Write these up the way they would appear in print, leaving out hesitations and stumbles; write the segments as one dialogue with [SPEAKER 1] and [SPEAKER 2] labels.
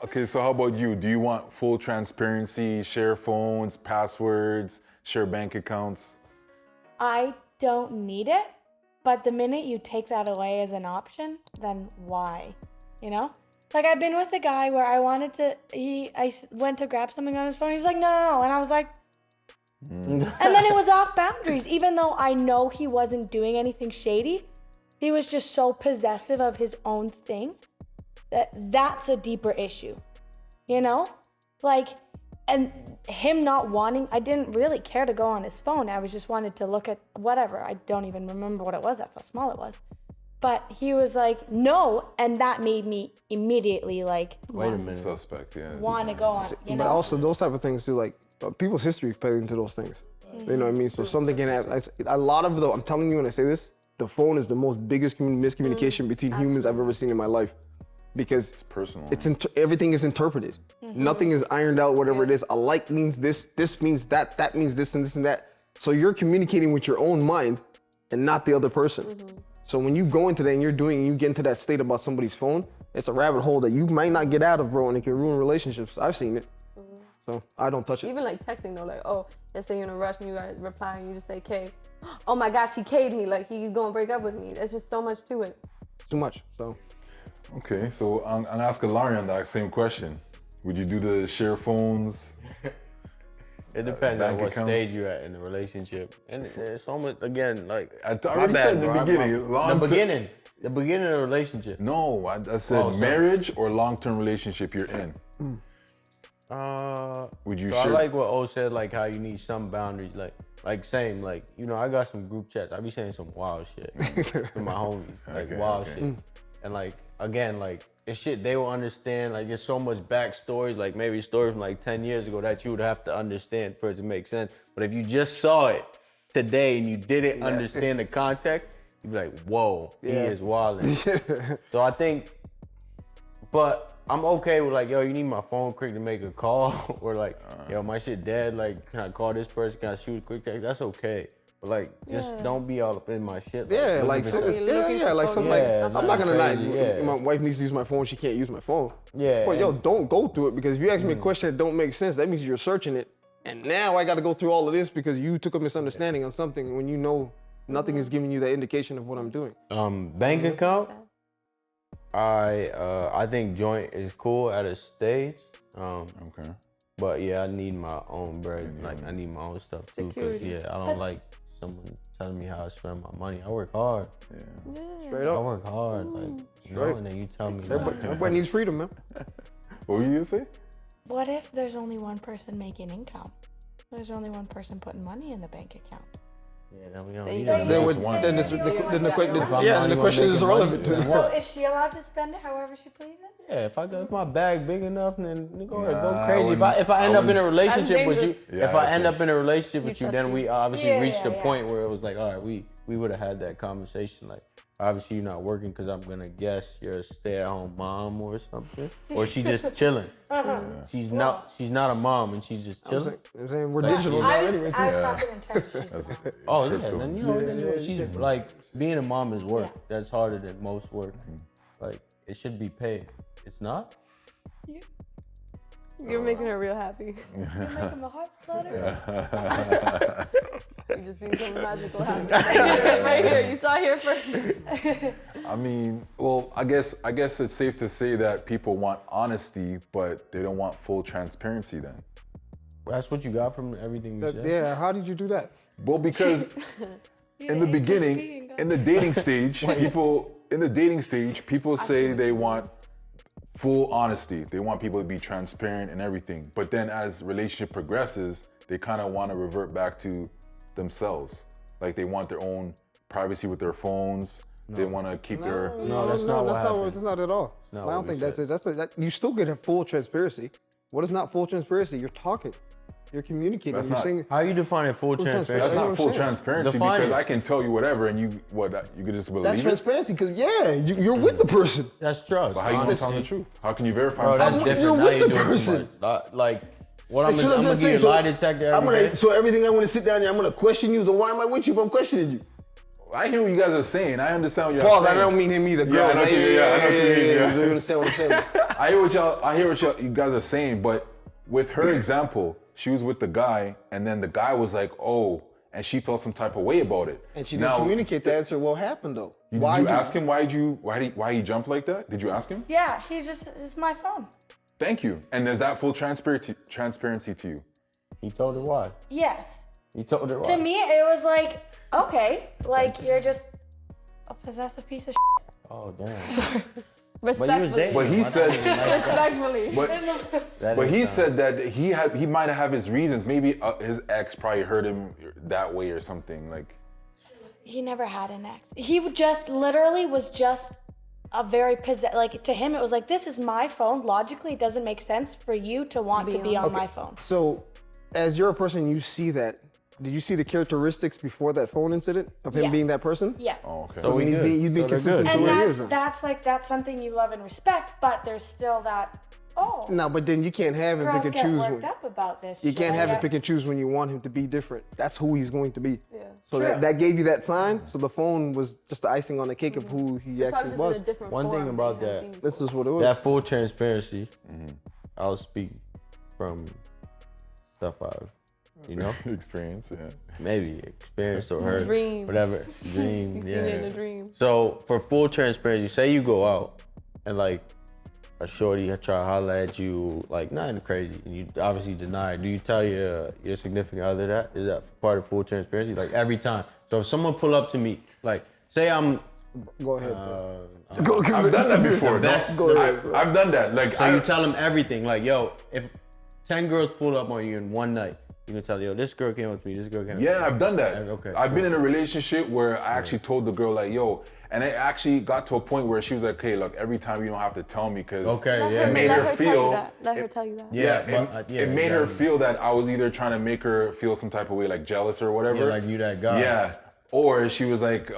[SPEAKER 1] Okay, so how about you? Do you want full transparency, share phones, passwords, share bank accounts?
[SPEAKER 2] I don't need it, but the minute you take that away as an option, then why? You know? Like, I've been with a guy where I went to grab something on his phone. He's like, no. And I was like, and then it was off boundaries. Even though I know he wasn't doing anything shady, he was just so possessive of his own thing that's a deeper issue, you know? Like, and him not wanting, I didn't really care to go on his phone. I was just wanted to look at whatever. I don't even remember what it was. That's how small it was. But he was like, no, and that made me immediately like,
[SPEAKER 3] wait a minute,
[SPEAKER 1] suspect, yeah.
[SPEAKER 2] Want to go on, you know?
[SPEAKER 4] But also those type of things too, like people's history play into those things. You know what I mean? So something can happen. A lot of I'm telling you when I say this, the phone is the most biggest miscommunication between humans I've ever seen in my life. Because
[SPEAKER 1] it's personal.
[SPEAKER 4] Everything is interpreted. Nothing is ironed out, whatever it is. A like means this means that means this and this and that. So you're communicating with your own mind and not the other person. So when you go into that and you get into that state about somebody's phone, it's a rabbit hole that you might not get out of, bro, and it can ruin relationships. I've seen it. So I don't touch it.
[SPEAKER 5] Even like texting though, like, oh, let's say you're in a rush and you guys reply and you just say K. Oh my gosh, he K'd me, like he's gonna break up with me. There's just so much to it.
[SPEAKER 4] It's too much, so.
[SPEAKER 1] Okay, so I'm asking Larry on that same question. Would you do the share phones?
[SPEAKER 3] It depends on
[SPEAKER 1] bank
[SPEAKER 3] what
[SPEAKER 1] accounts?
[SPEAKER 3] stage you're at in the relationship. And it's almost, again, like,
[SPEAKER 1] I already said in the beginning.
[SPEAKER 3] The beginning of the relationship.
[SPEAKER 1] No, I said marriage or long-term relationship you're in. Would you
[SPEAKER 3] so
[SPEAKER 1] share?
[SPEAKER 3] I like what O said, like how you need some boundaries, like same, like, you know, I got some group chats. I be saying some wild shit to my homies, like wild shit. And like, again, like, it's shit they will understand. Like, there's so much backstories, like maybe stories from like 10 years ago that you would have to understand for it to make sense. But if you just saw it today and you didn't understand the context, you'd be like, whoa, he is wildin'. So I think, but I'm okay with like, yo, you need my phone quick to make a call, or like, yo, my shit dead, like, can I call this person, can I shoot a quick text? That's okay. But like, just don't be all up in my shit.
[SPEAKER 4] I'm not gonna lie. My wife needs to use my phone, she can't use my phone.
[SPEAKER 3] Yeah.
[SPEAKER 4] Well, yo, don't go through it, because if you ask me a question that don't make sense, that means you're searching it. And now I gotta go through all of this because you took a misunderstanding on something when you know nothing is giving you that indication of what I'm doing.
[SPEAKER 3] Bank account, I think joint is cool at a stage.
[SPEAKER 1] Okay.
[SPEAKER 3] But yeah, I need my own bread. Like, I need my own stuff too. Cause I don't like someone telling me how I spend my money. I work hard.
[SPEAKER 4] Straight up.
[SPEAKER 3] I work hard. Like, you know, and then you tell me.
[SPEAKER 4] Everybody needs freedom, man.
[SPEAKER 1] What were you gonna say?
[SPEAKER 2] What if there's only one person making income? There's only one person putting money in the bank account.
[SPEAKER 3] Yeah, then we don't need
[SPEAKER 4] Then the question is irrelevant.
[SPEAKER 2] So is she allowed to spend it however she pleases?
[SPEAKER 3] Yeah, if my bag big enough, then go ahead, go crazy. If I end up in a relationship with you, then we obviously reached the point where it was like, all right, we would have had that conversation. Like, obviously you're not working because I'm gonna guess you're a stay-at-home mom or something, or she's just chilling. She's not a mom and she's just chilling.
[SPEAKER 4] I'm saying we're digital now anyway too.
[SPEAKER 2] I was talking in terms of
[SPEAKER 3] Oh yeah, then you know, she's like, being a mom is work. That's harder than most work. Like, it should be paid. It's not?
[SPEAKER 5] You're making her real happy.
[SPEAKER 2] You're making my heart flutter.
[SPEAKER 5] You just need something magical happening. Right here, you saw it here first.
[SPEAKER 1] I mean, well, I guess it's safe to say that people want honesty, but they don't want full transparency then.
[SPEAKER 3] That's what you got from everything you said?
[SPEAKER 4] Yeah, how did you do that?
[SPEAKER 1] Well, because in the beginning, in the dating stage, people say they want full honesty. They want people to be transparent and everything. But then as relationship progresses, they kind of want to revert back to themselves. Like, they want their own privacy with their phones. They want to keep their...
[SPEAKER 3] That's not
[SPEAKER 4] at all. I don't think that's it. You still get a full transparency. What is not full transparency? You're talking. You're communicating.
[SPEAKER 1] That's not,
[SPEAKER 3] how are you defining full transparency?
[SPEAKER 1] That's not full transparency because I can tell you whatever and you could just believe
[SPEAKER 4] That's transparency because you're with the person.
[SPEAKER 3] That's trust.
[SPEAKER 1] But how you gonna tell the truth? How can you verify?
[SPEAKER 3] Bro, that's different.
[SPEAKER 4] You're
[SPEAKER 3] now
[SPEAKER 4] with
[SPEAKER 3] you're
[SPEAKER 4] the
[SPEAKER 3] doing
[SPEAKER 4] person.
[SPEAKER 3] Like, what I'm gonna give you a lie detector every day?
[SPEAKER 4] So everything I want to sit down there, I'm gonna question you. So why am I with you if I'm questioning you?
[SPEAKER 1] I hear what you guys are saying. I understand what you're
[SPEAKER 4] Pause.
[SPEAKER 1] saying.
[SPEAKER 4] I don't mean him either.
[SPEAKER 1] Yeah,
[SPEAKER 4] Girl,
[SPEAKER 1] I know what you mean. Yeah, I know what you mean. Yeah.
[SPEAKER 4] You understand what I'm saying?
[SPEAKER 1] I hear what you guys are saying, but with her example, she was with the guy, and then the guy was like, "Oh," and she felt some type of way about it.
[SPEAKER 4] And she didn't communicate the answer. What happened though?
[SPEAKER 1] Did you ask him why he jumped like that? Did you ask him?
[SPEAKER 2] Yeah, it's my phone.
[SPEAKER 1] Thank you. And is that full transparency to you?
[SPEAKER 3] He told her why.
[SPEAKER 2] Yes.
[SPEAKER 3] He told her why.
[SPEAKER 2] To me, it was like, okay, like you're just a possessive piece of shit.
[SPEAKER 3] Oh damn.
[SPEAKER 5] Respectfully.
[SPEAKER 1] But he said,
[SPEAKER 5] Respectfully.
[SPEAKER 1] but he said that he might have had his reasons. Maybe his ex probably hurt him that way or something. Like
[SPEAKER 2] He never had an ex. He would just literally was just a very like to him it was like, this is my phone. Logically, it doesn't make sense for you to want to be on my phone.
[SPEAKER 4] So, as you're a person, you see that. Did you see the characteristics before that phone incident of him
[SPEAKER 2] Yeah.
[SPEAKER 4] being that person?
[SPEAKER 2] Yeah.
[SPEAKER 1] oh, okay.
[SPEAKER 3] So we
[SPEAKER 4] he's
[SPEAKER 3] good.
[SPEAKER 4] being, he's being
[SPEAKER 3] So they're
[SPEAKER 4] consistent
[SPEAKER 3] good.
[SPEAKER 4] to
[SPEAKER 2] And
[SPEAKER 4] where he is.
[SPEAKER 2] that's something you love and respect, but there's still that, oh,
[SPEAKER 4] No, but then you can't have him
[SPEAKER 2] girls
[SPEAKER 4] pick and
[SPEAKER 2] get
[SPEAKER 4] choose.
[SPEAKER 2] worked up about this.
[SPEAKER 4] You
[SPEAKER 2] shit.
[SPEAKER 4] can't have
[SPEAKER 2] Yeah.
[SPEAKER 4] him pick and choose when you want him to be different. That's who he's going to be.
[SPEAKER 5] Yeah.
[SPEAKER 4] So
[SPEAKER 2] True.
[SPEAKER 4] that gave you that sign. So the phone was just the icing on the cake of who he
[SPEAKER 5] Probably
[SPEAKER 4] actually
[SPEAKER 5] just
[SPEAKER 4] was.
[SPEAKER 5] in a different
[SPEAKER 3] One thing
[SPEAKER 5] form
[SPEAKER 3] about
[SPEAKER 5] you haven't
[SPEAKER 3] that-
[SPEAKER 5] seen before.
[SPEAKER 4] This was what it was.
[SPEAKER 3] That full transparency, I'll speak from stuff I've,
[SPEAKER 1] Experience, yeah.
[SPEAKER 3] maybe experienced or heard,
[SPEAKER 5] Dream.
[SPEAKER 3] whatever, dream,
[SPEAKER 5] You seen
[SPEAKER 3] yeah.
[SPEAKER 5] it in a dream.
[SPEAKER 3] So for full transparency, say you go out and like a shorty try to holler at you, like nothing crazy, and you obviously deny it. Do you tell your significant other that? Is that part of full transparency? Like every time. So if someone pull up to me, like say I'm,
[SPEAKER 4] Go ahead. Bro.
[SPEAKER 1] I've done that before.
[SPEAKER 3] best-
[SPEAKER 4] Go ahead, bro.
[SPEAKER 1] I've done that. Like
[SPEAKER 3] so you tell them everything. Like yo, if 10 girls pull up on you in one night, you can tell yo, this girl came up to me, this girl came up to me.
[SPEAKER 1] Yeah, I've done that.
[SPEAKER 3] Okay,
[SPEAKER 1] I've been in a relationship where I actually told the girl like, yo, and it actually got to a point where she was like, okay, look, every time you don't have to tell me because
[SPEAKER 3] Okay,
[SPEAKER 5] Let
[SPEAKER 3] yeah.
[SPEAKER 5] her,
[SPEAKER 1] made
[SPEAKER 5] let
[SPEAKER 1] her
[SPEAKER 5] her
[SPEAKER 1] feel-
[SPEAKER 5] tell you that. Let her tell you that.
[SPEAKER 1] it made her
[SPEAKER 3] exactly.
[SPEAKER 1] feel that I was either trying to make her feel some type of way, like jealous or whatever.
[SPEAKER 3] Yeah, like you that guy.
[SPEAKER 1] Yeah. Or she was like,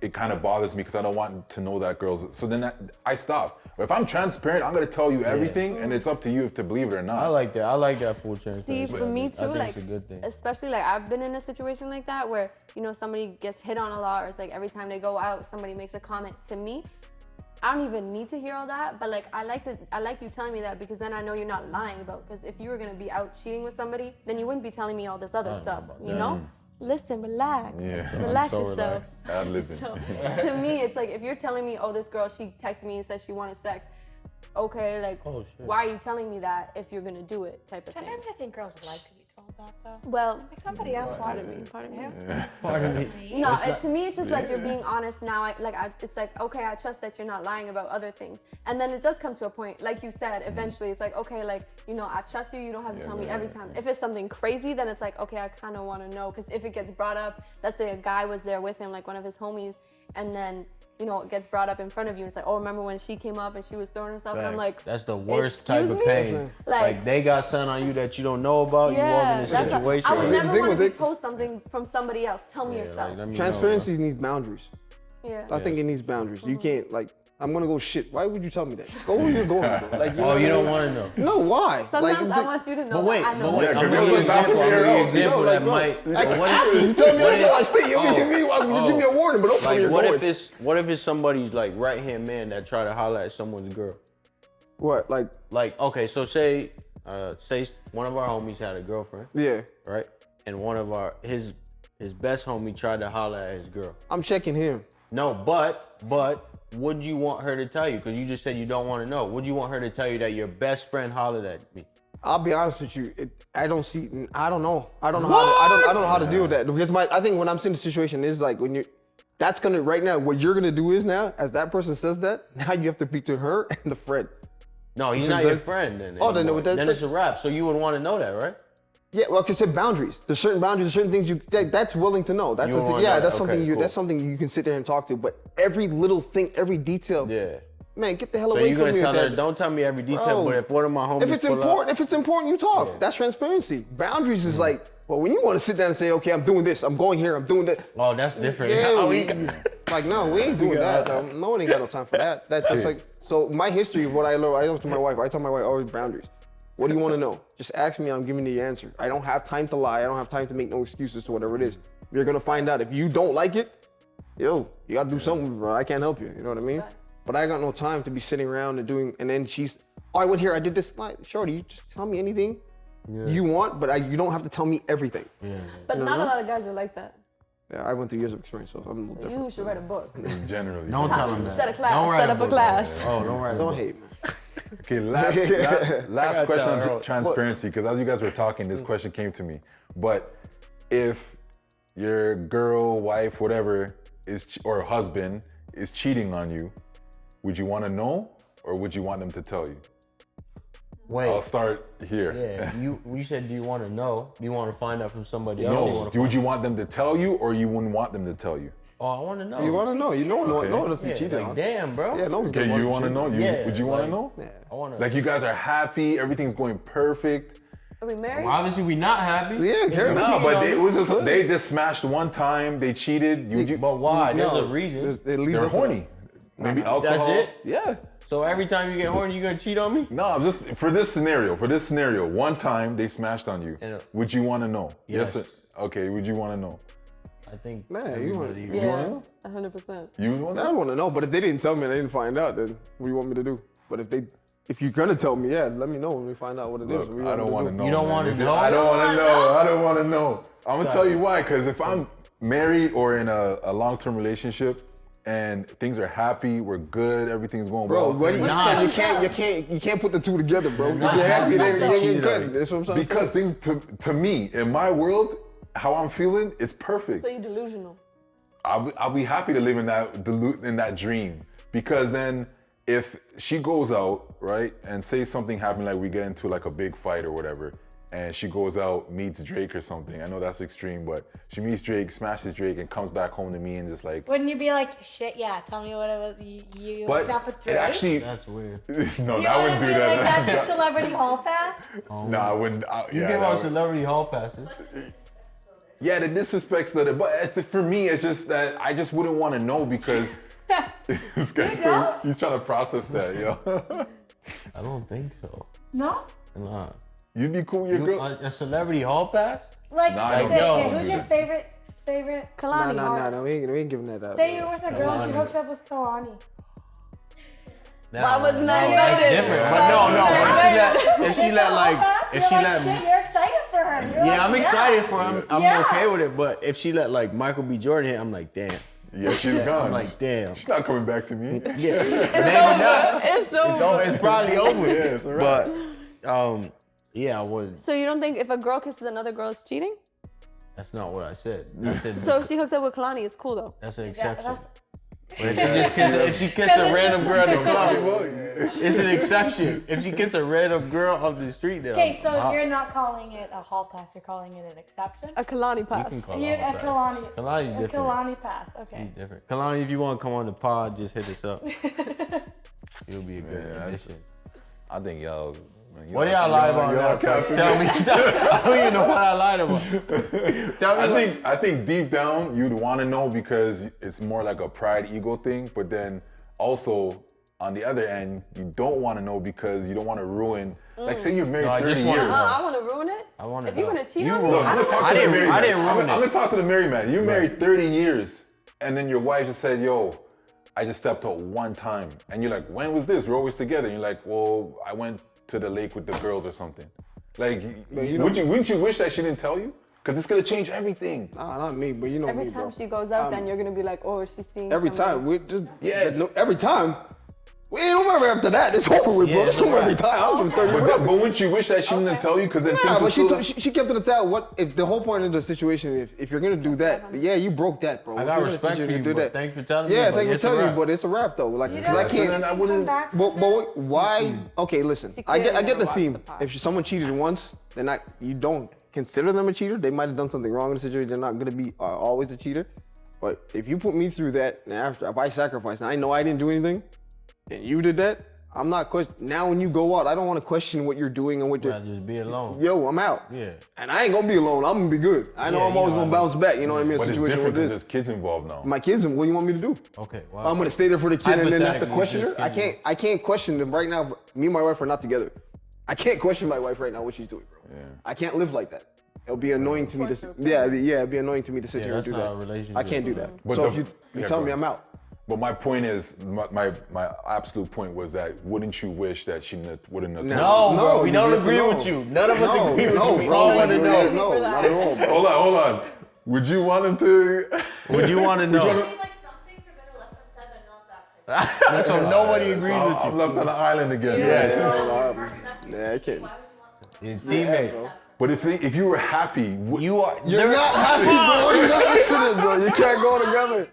[SPEAKER 1] it kind of bothers me because I don't want to know that girl's. So then I stopped. But if I'm transparent, I'm gonna tell you everything, and it's up to you to believe it or not.
[SPEAKER 3] I like that. I like that full transparency.
[SPEAKER 5] See, for me
[SPEAKER 3] I
[SPEAKER 5] too,
[SPEAKER 3] think
[SPEAKER 5] like,
[SPEAKER 3] it's a good thing.
[SPEAKER 5] especially like I've been in a situation like that where, somebody gets hit on a lot, or it's like every time they go out, somebody makes a comment to me. I don't even need to hear all that, but like I like you telling me that because then I know you're not lying about. Because if you were gonna be out cheating with somebody, then you wouldn't be telling me all this other stuff, you know? Listen, relax.
[SPEAKER 1] Yeah.
[SPEAKER 5] Relax
[SPEAKER 3] so
[SPEAKER 5] yourself.
[SPEAKER 1] Ad-libbing.
[SPEAKER 5] So to me, it's like if you're telling me, oh, this girl, she texted me and said she wanted sex. Okay, like,
[SPEAKER 3] Oh, shit.
[SPEAKER 5] why are you telling me that if you're gonna do it, type of thing.
[SPEAKER 2] Sometimes I think girls would like to be told that though.
[SPEAKER 5] Well,
[SPEAKER 2] Like somebody else wanted me.
[SPEAKER 5] pardon me.
[SPEAKER 3] Pardon me.
[SPEAKER 5] No, to me, it's just like you're being honest now. It's like, okay, I trust that you're not lying about other things. And then it does come to a point, like you said, eventually it's like, okay, like, I trust you. You don't have to tell me every time. If it's something crazy, then it's like, okay, I kind of want to know. Because if it gets brought up, let's say a guy was there with him, like one of his homies, and then, it gets brought up in front of you. It's like, oh, remember when she came up and she was throwing herself? And I'm like,
[SPEAKER 3] that's the worst type
[SPEAKER 5] excuse
[SPEAKER 3] of
[SPEAKER 5] me?
[SPEAKER 3] pain. Like they got something on you that you don't know about.
[SPEAKER 5] yeah,
[SPEAKER 3] you walk in a
[SPEAKER 5] that's
[SPEAKER 3] situation.
[SPEAKER 5] I would
[SPEAKER 4] The
[SPEAKER 5] never
[SPEAKER 4] thing
[SPEAKER 5] want to
[SPEAKER 4] with
[SPEAKER 5] be
[SPEAKER 4] it-
[SPEAKER 5] told something from somebody else. Tell me
[SPEAKER 3] Yeah,
[SPEAKER 5] yourself.
[SPEAKER 3] like, let me know,
[SPEAKER 4] Transparency needs boundaries.
[SPEAKER 5] Yeah.
[SPEAKER 4] I think it needs boundaries. You can't I'm gonna go shit. Why would you tell me that? Go where you're going. Bro. Like,
[SPEAKER 3] Oh, you don't want to know.
[SPEAKER 4] No, why?
[SPEAKER 5] Sometimes I want you to know.
[SPEAKER 3] But wait,
[SPEAKER 5] that I know.
[SPEAKER 3] but wait.
[SPEAKER 1] Yeah, 'cause
[SPEAKER 3] I'm
[SPEAKER 1] it
[SPEAKER 3] gonna
[SPEAKER 1] was
[SPEAKER 3] give you an
[SPEAKER 1] bad
[SPEAKER 3] example.
[SPEAKER 1] for
[SPEAKER 3] I'm
[SPEAKER 1] your
[SPEAKER 3] gonna
[SPEAKER 1] own,
[SPEAKER 3] give you an example that might.
[SPEAKER 4] You tell me
[SPEAKER 3] what
[SPEAKER 4] I stay. You give me a warning, but don't tell me you're
[SPEAKER 3] what
[SPEAKER 4] going.
[SPEAKER 3] if it's somebody's like right hand man that try to holler at someone's girl?
[SPEAKER 4] What?
[SPEAKER 3] Like okay, so say one of our homies had a girlfriend,
[SPEAKER 4] Yeah.
[SPEAKER 3] right? And one of his best homie tried to holler at his girl.
[SPEAKER 4] I'm checking him.
[SPEAKER 3] No, but would you want her to tell you? Because you just said you don't want to know. Would you want her to tell you that your best friend hollered at me?
[SPEAKER 4] I'll be honest with you. I don't know. I don't know how to deal with that because I think when I'm in the situation is like when that's gonna right now. What you're gonna do is now, as that person says that, now you have to speak to her and the friend.
[SPEAKER 3] No, he's
[SPEAKER 4] So
[SPEAKER 3] not
[SPEAKER 4] then-
[SPEAKER 3] your friend then.
[SPEAKER 4] Oh, then
[SPEAKER 3] anymore.
[SPEAKER 4] that-
[SPEAKER 3] then it's a wrap. So you would want to know that, right?
[SPEAKER 4] Yeah, well, because it's boundaries. There's certain boundaries, there's certain things that's willing to know. That's
[SPEAKER 3] You want
[SPEAKER 4] yeah,
[SPEAKER 3] that.
[SPEAKER 4] that's
[SPEAKER 3] Okay,
[SPEAKER 4] something
[SPEAKER 3] cool.
[SPEAKER 4] that's something you can sit there and talk to. But every little thing, every detail,
[SPEAKER 3] Yeah.
[SPEAKER 4] man, get the hell
[SPEAKER 3] So
[SPEAKER 4] away
[SPEAKER 3] you're
[SPEAKER 4] from
[SPEAKER 3] gonna
[SPEAKER 4] me.
[SPEAKER 3] tell
[SPEAKER 4] with
[SPEAKER 3] her,
[SPEAKER 4] that.
[SPEAKER 3] don't tell me every detail,
[SPEAKER 4] Bro,
[SPEAKER 3] but if one of my homies
[SPEAKER 4] If it's
[SPEAKER 3] pull
[SPEAKER 4] important,
[SPEAKER 3] up,
[SPEAKER 4] if it's important, you talk. That's transparency. Boundaries is like, well, when you want to sit down and say, okay, I'm doing this, I'm going here, I'm doing that.
[SPEAKER 3] oh, that's different.
[SPEAKER 4] Yeah,
[SPEAKER 3] Oh,
[SPEAKER 4] like no, we ain't doing that. No one ain't got no time for that. That's just like so. My history of what I learned, I go to my wife. I tell my wife always boundaries. What do you want to know? Just ask me. I'm giving you the answer. I don't have time to lie. I don't have time to make no excuses to whatever it is. You're gonna find out if you don't like it. yo, you gotta do something, bro. I can't help you. You know what I mean? But I got no time to be sitting around and doing. And then she's, oh, I went here, I did this. Like, shorty, you just tell me anything you want, but you don't have to tell me everything.
[SPEAKER 3] Yeah.
[SPEAKER 5] But not a lot of guys are like that.
[SPEAKER 4] Yeah, I went through years of experience, so I'm a little different.
[SPEAKER 5] You should write a book.
[SPEAKER 1] Generally.
[SPEAKER 3] Don't tell them that.
[SPEAKER 5] Set a class.
[SPEAKER 3] Don't write
[SPEAKER 5] Set up a
[SPEAKER 3] book.
[SPEAKER 5] class.
[SPEAKER 3] Oh, don't write a
[SPEAKER 4] Don't
[SPEAKER 3] book.
[SPEAKER 4] hate, man.
[SPEAKER 1] Okay, last question
[SPEAKER 3] tell her.
[SPEAKER 1] on transparency, because as you guys were talking, this question came to me. But if your girl, wife, whatever, or husband is cheating on you, would you want to know or would you want them to tell you?
[SPEAKER 3] Wait.
[SPEAKER 1] I'll start here.
[SPEAKER 3] Yeah, you said, do you want to know? Do you want to find out from somebody else?
[SPEAKER 1] No, would you want them to tell you or you wouldn't want them to tell you?
[SPEAKER 3] Oh, I want to know.
[SPEAKER 4] You want to know? You know, no one doesn't be
[SPEAKER 3] Yeah,
[SPEAKER 4] cheating
[SPEAKER 3] like,
[SPEAKER 4] on.
[SPEAKER 3] damn, bro.
[SPEAKER 4] Yeah, no one's
[SPEAKER 1] Okay, you want to know?
[SPEAKER 3] Yeah,
[SPEAKER 1] would you want to
[SPEAKER 3] like-
[SPEAKER 1] know?
[SPEAKER 4] Yeah.
[SPEAKER 3] I want to.
[SPEAKER 1] Like you guys are happy, everything's going perfect.
[SPEAKER 5] Are we married?
[SPEAKER 3] Well, obviously, we not happy.
[SPEAKER 4] Yeah, Karen.
[SPEAKER 1] No, but it was just, they just smashed one time, they cheated.
[SPEAKER 3] But why? There's
[SPEAKER 4] No,
[SPEAKER 3] a reason.
[SPEAKER 4] it leads
[SPEAKER 1] They're
[SPEAKER 4] up to
[SPEAKER 1] horny. Maybe alcohol.
[SPEAKER 3] That's it?
[SPEAKER 4] Yeah.
[SPEAKER 3] So every time you get horny, you gonna cheat on me?
[SPEAKER 1] No, just for this scenario, one time they smashed on you.
[SPEAKER 3] Yeah.
[SPEAKER 1] Would you want to know?
[SPEAKER 3] Yes.
[SPEAKER 1] Or okay? Would you want to know?
[SPEAKER 3] I think.
[SPEAKER 4] Man, you want-
[SPEAKER 3] everybody-
[SPEAKER 5] Yeah, 100%.
[SPEAKER 1] You want to
[SPEAKER 4] I
[SPEAKER 1] know?
[SPEAKER 4] want to know, but if they didn't tell me and I didn't find out, then what do you want me to do? But if you're gonna tell me, yeah, let me know when we find out what it is.
[SPEAKER 1] Look,
[SPEAKER 4] What do you
[SPEAKER 1] I don't want to
[SPEAKER 4] do?
[SPEAKER 1] know.
[SPEAKER 3] You don't
[SPEAKER 1] man.
[SPEAKER 3] wanna
[SPEAKER 1] If
[SPEAKER 3] know?
[SPEAKER 1] I don't want to know. I don't want to know. I'm gonna tell you why. Because if I'm married or in a long-term relationship and things are happy, we're good, everything's going
[SPEAKER 4] Bro,
[SPEAKER 1] well.
[SPEAKER 4] what do you
[SPEAKER 3] not.
[SPEAKER 4] You can't put the two together, bro. If
[SPEAKER 3] not
[SPEAKER 4] you're happy, then
[SPEAKER 3] happy.
[SPEAKER 4] you're good. That's what I'm trying to say.
[SPEAKER 1] Because things to me in my world, how I'm feeling is perfect.
[SPEAKER 5] So you're delusional.
[SPEAKER 1] I'll be happy to live in that dream, because then if she goes out, right, and say something happened, like we get into like a big fight or whatever, and she goes out, meets Drake or something. I know that's extreme, but she meets Drake, smashes Drake, and comes back home to me and just like.
[SPEAKER 2] Wouldn't you be like, shit, yeah, tell me what it was you
[SPEAKER 1] But
[SPEAKER 2] hooked up with
[SPEAKER 1] it
[SPEAKER 2] Drake?
[SPEAKER 1] actually,
[SPEAKER 3] That's weird.
[SPEAKER 1] no,
[SPEAKER 2] You
[SPEAKER 1] I
[SPEAKER 2] wanna
[SPEAKER 1] wouldn't do
[SPEAKER 2] be
[SPEAKER 1] that.
[SPEAKER 2] Like, that's your celebrity hall pass?
[SPEAKER 1] No, I wouldn't.
[SPEAKER 3] You
[SPEAKER 1] Yeah,
[SPEAKER 3] give
[SPEAKER 1] that
[SPEAKER 3] out
[SPEAKER 1] would-
[SPEAKER 3] celebrity hall passes.
[SPEAKER 1] yeah, the disrespect's still there, but for me, it's just that I just wouldn't want to know because this guy's still, he's trying to process that, yo.
[SPEAKER 3] I don't think so.
[SPEAKER 2] No?
[SPEAKER 3] Nah.
[SPEAKER 1] You'd be cool with your girl.
[SPEAKER 3] A celebrity hall pass?
[SPEAKER 2] Like,
[SPEAKER 1] Nah, I don't
[SPEAKER 2] say,
[SPEAKER 3] know.
[SPEAKER 2] okay, who's your favorite?
[SPEAKER 5] Kalani.
[SPEAKER 4] No, we ain't giving that out.
[SPEAKER 2] Say you're with a girl and she hooks up with Kalani.
[SPEAKER 5] That was not
[SPEAKER 3] That's
[SPEAKER 5] invited.
[SPEAKER 3] different.
[SPEAKER 5] That
[SPEAKER 3] But no,
[SPEAKER 5] was not
[SPEAKER 3] if she let like, if she let,
[SPEAKER 2] shit, you're excited for her. You're
[SPEAKER 3] yeah,
[SPEAKER 2] like,
[SPEAKER 3] I'm excited for him. I'm
[SPEAKER 2] Yeah.
[SPEAKER 3] okay with it. But if she let like Michael B. Jordan hit, I'm like, damn.
[SPEAKER 1] Yeah, she's gone.
[SPEAKER 3] I'm like, damn.
[SPEAKER 1] She's not coming back to me.
[SPEAKER 3] Yeah, maybe not.
[SPEAKER 5] It's so.
[SPEAKER 3] No, it's probably over.
[SPEAKER 1] Yeah, it's a wrap.
[SPEAKER 3] But yeah, I would.
[SPEAKER 5] So you don't think if a girl kisses another girl, it's cheating?
[SPEAKER 3] That's not what I said. I said
[SPEAKER 5] So if she hooks up with Kalani, it's cool though.
[SPEAKER 3] that's an
[SPEAKER 2] Yeah,
[SPEAKER 3] exception.
[SPEAKER 2] that's,
[SPEAKER 3] But if she kissed a random girl at the club, it's an exception. If she kissed a random girl off the street, then
[SPEAKER 2] okay, so you're not calling it a hall pass, you're calling it an exception?
[SPEAKER 5] A Kalani
[SPEAKER 3] you
[SPEAKER 5] pass.
[SPEAKER 3] can call
[SPEAKER 2] You're
[SPEAKER 3] her
[SPEAKER 2] a Kalani.
[SPEAKER 3] Kalani's
[SPEAKER 2] A
[SPEAKER 3] different.
[SPEAKER 2] Kalani pass, okay.
[SPEAKER 3] He's different. Kalani, if you want to come on the pod, just hit us up. It'll be a good
[SPEAKER 6] Yeah,
[SPEAKER 3] addition.
[SPEAKER 6] I think y'all.
[SPEAKER 3] What do y'all lie about now? Tell me. I don't even know what I lied about. Tell me.
[SPEAKER 1] I think deep down you'd want to know because it's more like a pride ego thing, but then also on the other end you don't want to know because you don't want to ruin. Like say you're married
[SPEAKER 3] No, I
[SPEAKER 1] 30
[SPEAKER 3] just
[SPEAKER 1] years.
[SPEAKER 3] wanna-
[SPEAKER 5] I want to ruin it.
[SPEAKER 3] I want to
[SPEAKER 5] If you're gonna cheat
[SPEAKER 3] You
[SPEAKER 5] on me,
[SPEAKER 3] ruined
[SPEAKER 1] Look, I'm
[SPEAKER 3] it.
[SPEAKER 1] gonna talk
[SPEAKER 3] I
[SPEAKER 1] to the
[SPEAKER 3] didn't-
[SPEAKER 1] married
[SPEAKER 3] I
[SPEAKER 1] man.
[SPEAKER 3] didn't
[SPEAKER 1] I'm
[SPEAKER 3] ruin it.
[SPEAKER 1] gonna talk to the married man. You're married 30 years, and then your wife just said, "Yo, I just stepped out one time," and you're like, "When was this? We're always together." And you're like, "Well, I went to the lake with the girls or something." Like, wouldn't you wish that she didn't tell you? Because it's gonna change everything.
[SPEAKER 4] Nah, not me, but you know
[SPEAKER 5] every
[SPEAKER 4] me,
[SPEAKER 5] time
[SPEAKER 4] bro.
[SPEAKER 5] she goes out, then you're gonna be like, oh, she's seeing.
[SPEAKER 4] Every
[SPEAKER 5] somebody.
[SPEAKER 4] time, we just
[SPEAKER 1] Yeah,
[SPEAKER 4] every time. We ain't over after that. It's over with, bro.
[SPEAKER 3] Yeah,
[SPEAKER 4] It's
[SPEAKER 3] it's
[SPEAKER 4] over
[SPEAKER 3] a
[SPEAKER 4] every
[SPEAKER 3] wrap.
[SPEAKER 4] time. I don't give a 30
[SPEAKER 1] But,
[SPEAKER 4] minutes.
[SPEAKER 1] but wouldn't you wish that she didn't tell you? Because then
[SPEAKER 4] Nah,
[SPEAKER 1] things
[SPEAKER 4] but
[SPEAKER 1] would still.
[SPEAKER 4] she kept it at that. What if the whole point of the situation? If you're gonna do that, yeah, you broke that, bro.
[SPEAKER 3] I
[SPEAKER 4] If
[SPEAKER 3] got
[SPEAKER 4] you're gonna
[SPEAKER 3] respect
[SPEAKER 4] sit
[SPEAKER 3] for
[SPEAKER 4] here
[SPEAKER 3] you,
[SPEAKER 4] and do
[SPEAKER 3] but
[SPEAKER 4] that.
[SPEAKER 3] thanks for telling me.
[SPEAKER 4] Yeah,
[SPEAKER 3] but
[SPEAKER 4] thank you
[SPEAKER 3] it's
[SPEAKER 4] for
[SPEAKER 3] a
[SPEAKER 4] telling you,
[SPEAKER 3] wrap.
[SPEAKER 4] but it's a wrap though. Like,
[SPEAKER 2] You
[SPEAKER 4] because
[SPEAKER 2] don't
[SPEAKER 4] I
[SPEAKER 1] so
[SPEAKER 4] can't.
[SPEAKER 1] then I wouldn't.
[SPEAKER 2] come back
[SPEAKER 4] But
[SPEAKER 2] from that?
[SPEAKER 4] why? Okay, listen.
[SPEAKER 5] She
[SPEAKER 4] I get
[SPEAKER 5] clearly
[SPEAKER 4] the
[SPEAKER 5] never watched
[SPEAKER 4] theme.
[SPEAKER 5] the pod.
[SPEAKER 4] If someone cheated once, then you don't consider them a cheater. They might have done something wrong in the situation. They're not gonna be always a cheater. But if you put me through that, and after if I sacrificed, and I know I didn't do anything, and you did that, I'm not questioning. Now when you go out, I don't want to question what you're doing and what you're.
[SPEAKER 3] I'll just be alone.
[SPEAKER 4] Yo, I'm out.
[SPEAKER 3] Yeah.
[SPEAKER 4] And I ain't gonna be alone. I'm gonna be good. I know
[SPEAKER 3] Yeah,
[SPEAKER 4] I'm
[SPEAKER 3] you
[SPEAKER 4] always
[SPEAKER 3] know
[SPEAKER 4] gonna
[SPEAKER 3] I know.
[SPEAKER 4] bounce back. You know what I mean?
[SPEAKER 1] But it's
[SPEAKER 4] Situation
[SPEAKER 1] different
[SPEAKER 4] with
[SPEAKER 1] because
[SPEAKER 4] this.
[SPEAKER 1] there's kids involved now.
[SPEAKER 4] My kids, and what do you want me to do?
[SPEAKER 3] Okay. Well,
[SPEAKER 4] I'm gonna stay there for the kid and then have to
[SPEAKER 3] Hypothetically,
[SPEAKER 4] question her.
[SPEAKER 3] it's just
[SPEAKER 4] I can't question them right now. Me and my wife are not together. I can't question my wife right now what she's doing, bro.
[SPEAKER 1] Yeah.
[SPEAKER 4] I can't live like that. It'll be annoying to me to it'd be annoying to me to sit here and do
[SPEAKER 3] that's not a
[SPEAKER 4] that.
[SPEAKER 3] relationship.
[SPEAKER 4] I can't do that.
[SPEAKER 1] But
[SPEAKER 4] So
[SPEAKER 1] the-
[SPEAKER 4] if you
[SPEAKER 1] yeah,
[SPEAKER 4] tell
[SPEAKER 1] go
[SPEAKER 4] me
[SPEAKER 1] ahead.
[SPEAKER 4] I'm out.
[SPEAKER 1] But my point is, my absolute point was that wouldn't you wish that she wouldn't have?
[SPEAKER 3] No, bro, we
[SPEAKER 4] you
[SPEAKER 3] don't
[SPEAKER 4] have to
[SPEAKER 3] agree
[SPEAKER 4] know.
[SPEAKER 3] with you. None of us
[SPEAKER 4] No,
[SPEAKER 3] agree with
[SPEAKER 4] no,
[SPEAKER 3] you. We
[SPEAKER 4] bro,
[SPEAKER 3] all want to
[SPEAKER 4] no,
[SPEAKER 3] know.
[SPEAKER 4] No, not at all, bro.
[SPEAKER 1] Hold on. Would you want him to?
[SPEAKER 3] Would you want to know?
[SPEAKER 6] I mean, like some things are better left unsaid, but not that.
[SPEAKER 3] So nobody agrees
[SPEAKER 1] So
[SPEAKER 3] with
[SPEAKER 1] I'm
[SPEAKER 3] you.
[SPEAKER 1] left on the island again.
[SPEAKER 3] Yes.
[SPEAKER 4] Yeah, I can't.
[SPEAKER 6] Why would you want something?
[SPEAKER 3] Your teammate.
[SPEAKER 1] But if you were happy,
[SPEAKER 3] You are.
[SPEAKER 4] You're not happy, bro. You're not listening, bro. You can't go together.